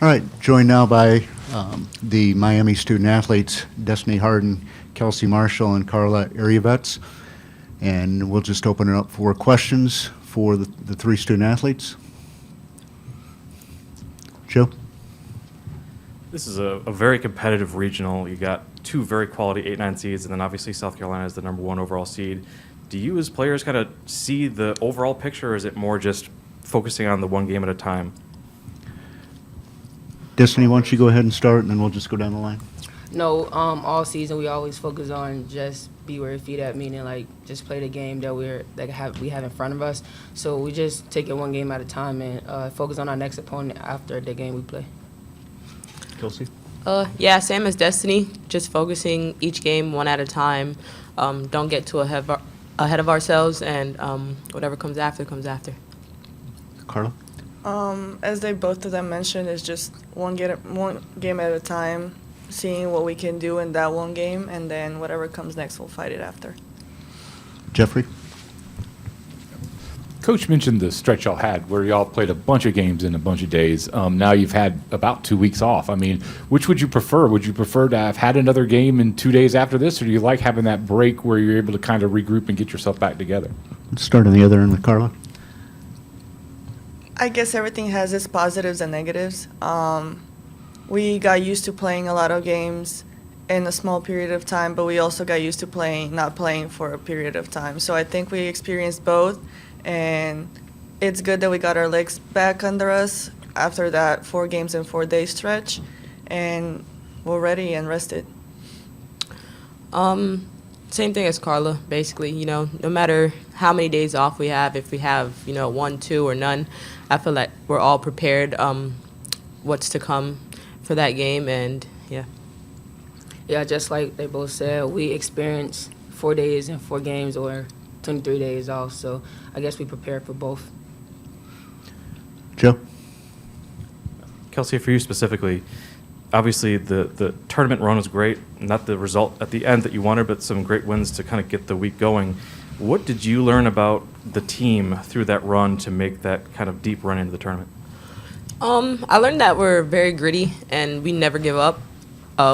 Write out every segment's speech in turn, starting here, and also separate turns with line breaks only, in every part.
All right, joined now by the Miami student athletes, Destiny Harden, Kelsey Marshall, and Carla Ariavets. And we'll just open it up for questions for the three student athletes. Joe?
This is a very competitive regional. You got two very quality 8-9 seeds, and then obviously South Carolina is the #1 overall seed. Do you as players kind of see the overall picture, or is it more just focusing on the one game at a time?
Destiny, why don't you go ahead and start, and then we'll just go down the line.
No, all season we always focus on just be where your feet at, meaning like just play the game that we have in front of us. So we just take it one game at a time and focus on our next opponent after the game we play.
Kelsey?
Yeah, same as Destiny, just focusing each game one at a time. Don't get too ahead of ourselves, and whatever comes after, comes after.
Carla?
As they both of them mentioned, it's just one game at a time, seeing what we can do in that one game, and then whatever comes next, we'll fight it after.
Jeffrey?
Coach mentioned the stretch y'all had where y'all played a bunch of games in a bunch of days. Now you've had about 2 weeks off. I mean, which would you prefer? Would you prefer to have had another game in 2 days after this, or do you like having that break where you're able to kind of regroup and get yourself back together?
Let's start on the other end with Carla.
I guess everything has its positives and negatives. We got used to playing a lot of games in a small period of time, but we also got used to not playing for a period of time. So I think we experienced both, and it's good that we got our legs back under us after that 4 games in 4 day stretch, and we're ready and rested.
Same thing as Carla, basically. No matter how many days off we have, if we have 1, 2, or none, I feel like we're all prepared. What's to come for that game, and yeah.
Yeah, just like they both said, we experienced 4 days and 4 games or 23 days off. So I guess we prepared for both.
Joe?
Kelsey, for you specifically, obviously the tournament run was great, not the result at the end that you wanted, but some great wins to kind of get the week going. What did you learn about the team through that run to make that kind of deep run into the tournament?
I learned that we're very gritty and we never give up.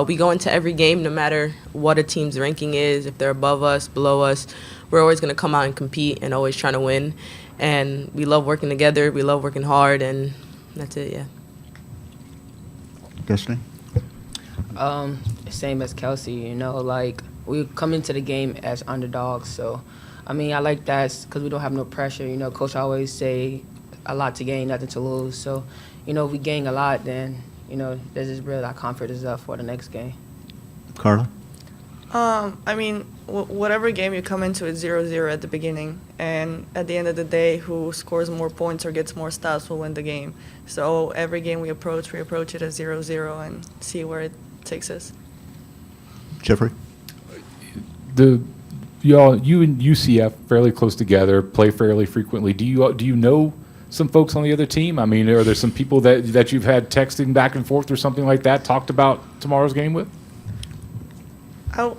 We go into every game no matter what a team's ranking is, if they're above us, below us. We're always going to come out and compete and always trying to win. And we love working together. We love working hard, and that's it, yeah.
Destiny?
Same as Kelsey, like we come into the game as underdogs. So, I mean, I like that because we don't have no pressure. Coach always say a lot to gain, nothing to lose. So, if we gain a lot, then, there's just really our confidence up for the next game.
Carla?
I mean, whatever game you come into, it's 0-0 at the beginning. And at the end of the day, who scores more points or gets more stops will win the game. So every game we approach it as 0-0 and see where it takes us.
Jeffrey?
You and UCF fairly close together, play fairly frequently. Do you know some folks on the other team? I mean, are there some people that you've had texting back and forth or something like that, talked about tomorrow's game with?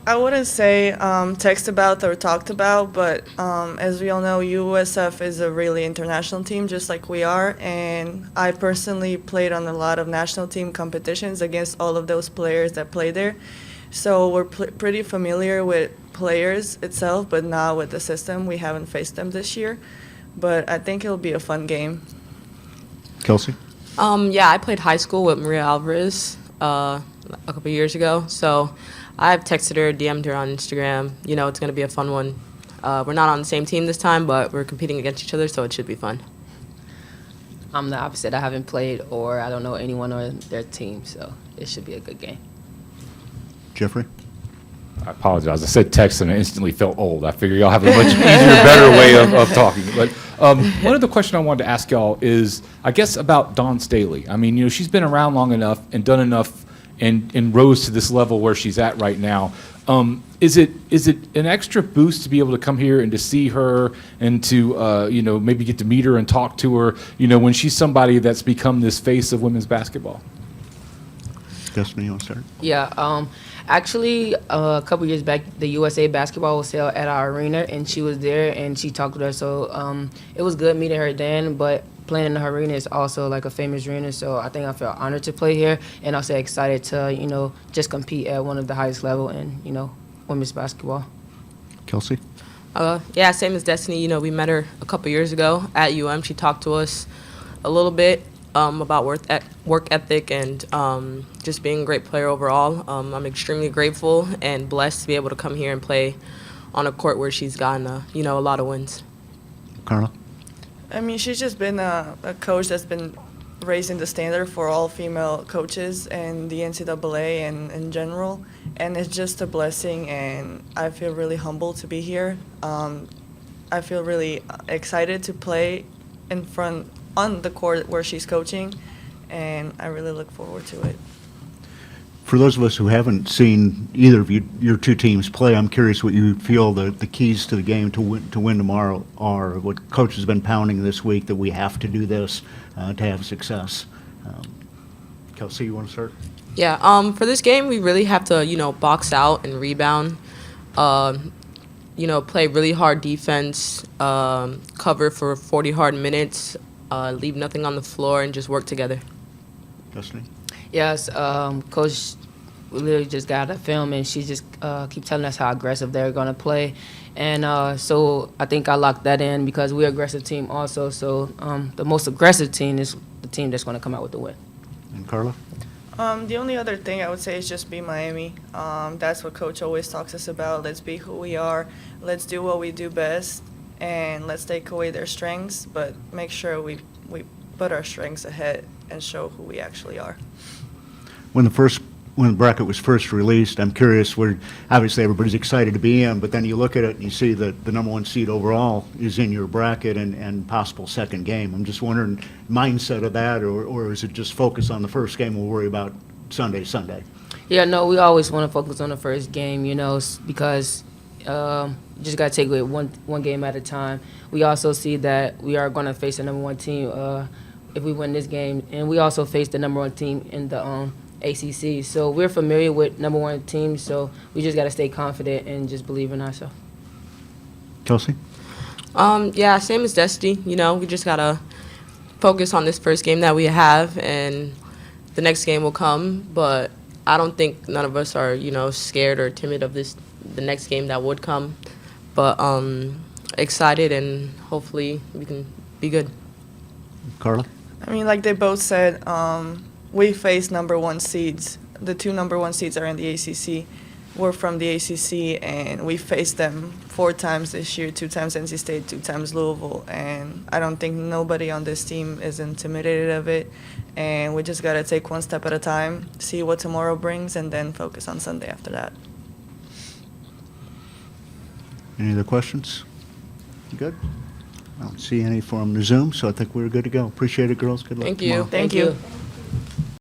I wouldn't say text about or talked about, but as we all know, USF is a really international team, just like we are. And I personally played on a lot of national team competitions against all of those players that play there. So we're pretty familiar with players itself, but not with the system. We haven't faced them this year. But I think it'll be a fun game.
Kelsey?
Yeah, I played high school with Maria Alvarez a couple years ago. So I've texted her, DM'd her on Instagram. It's going to be a fun one. We're not on the same team this time, but we're competing against each other, so it should be fun.
I'm the opposite. I haven't played or I don't know anyone on their team, so it should be a good game.
Jeffrey?
I apologize. I said text and I instantly felt old. I figure y'all have a much easier, better way of talking. But one other question I wanted to ask y'all is, I guess, about Dawn Staley. I mean, she's been around long enough and done enough and rose to this level where she's at right now. Is it an extra boost to be able to come here and to see her and to maybe get to meet her and talk to her, when she's somebody that's become this face of women's basketball?
Destiny, you want to start?
Yeah, actually, a couple years back, the USA basketball was held at our arena, and she was there, and she talked with her. So it was good meeting her then. But playing in the arena is also like a famous arena, so I think I feel honored to play here, and also excited to, just compete at one of the highest level in, women's basketball.
Kelsey?
Yeah, same as Destiny. We met her a couple years ago at She talked to us a little bit about work ethic and just being a great player overall. I'm extremely grateful and blessed to be able to come here and play on a court where she's gotten, a lot of wins.
Carla?
I mean, she's just been a coach that's been raising the standard for all female coaches and the NCAA and in general. And it's just a blessing, and I feel really humbled to be here. I feel really excited to play in front on the court where she's coaching, and I really look forward to it.
For those of us who haven't seen either of your two teams play, I'm curious what you feel the keys to the game to win tomorrow are. What coach has been pounding this week that we have to do this to have success. Kelsey, you want to start?
Yeah, for this game, we really have to, box out and rebound, play really hard defense, cover for 40 hard minutes, leave nothing on the floor, and just work together.
Destiny?
Yes, Coach literally just got a film, and she just keep telling us how aggressive they're going to play. And so I think I locked that in because we're an aggressive team also. So the most aggressive team is the team that's going to come out with the win.
And Carla?
The only other thing I would say is just be Miami. That's what Coach always talks us about. Let's be who we are. Let's do what we do best, and let's take away their strengths, but make sure we put our strengths ahead and show who we actually are.
When the bracket was first released, I'm curious, where obviously everybody's excited to be in, but then you look at it and you see that the number one seed overall is in your bracket and possible second game. I'm just wondering, mindset of that, or is it just focus on the first game, we'll worry about Sunday?
Yeah, no, we always want to focus on the first game, because you just got to take it one game at a time. We also see that we are going to face the number one team if we win this game, and we also face the number one team in the ACC. So we're familiar with number one teams, so we just got to stay confident and just believe in ourselves.
Kelsey?
Yeah, same as Destiny. We just got to focus on this first game that we have, and the next game will come. But I don't think none of us are, scared or timid of the next game that would come. But excited, and hopefully we can be good.
Carla?
I mean, like they both said, we face number one seeds. The two number one seeds are in the ACC. We're from the ACC, and we faced them 4 times this year, 2 times NC State, 2 times Louisville. And I don't think nobody on this team is intimidated of it. And we just got to take one step at a time, see what tomorrow brings, and then focus on Sunday after that.
Any other questions? You good? I don't see any from the Zoom, so I think we're good to go. Appreciate it, girls. Good luck
Thank you.
tomorrow.
Thank you.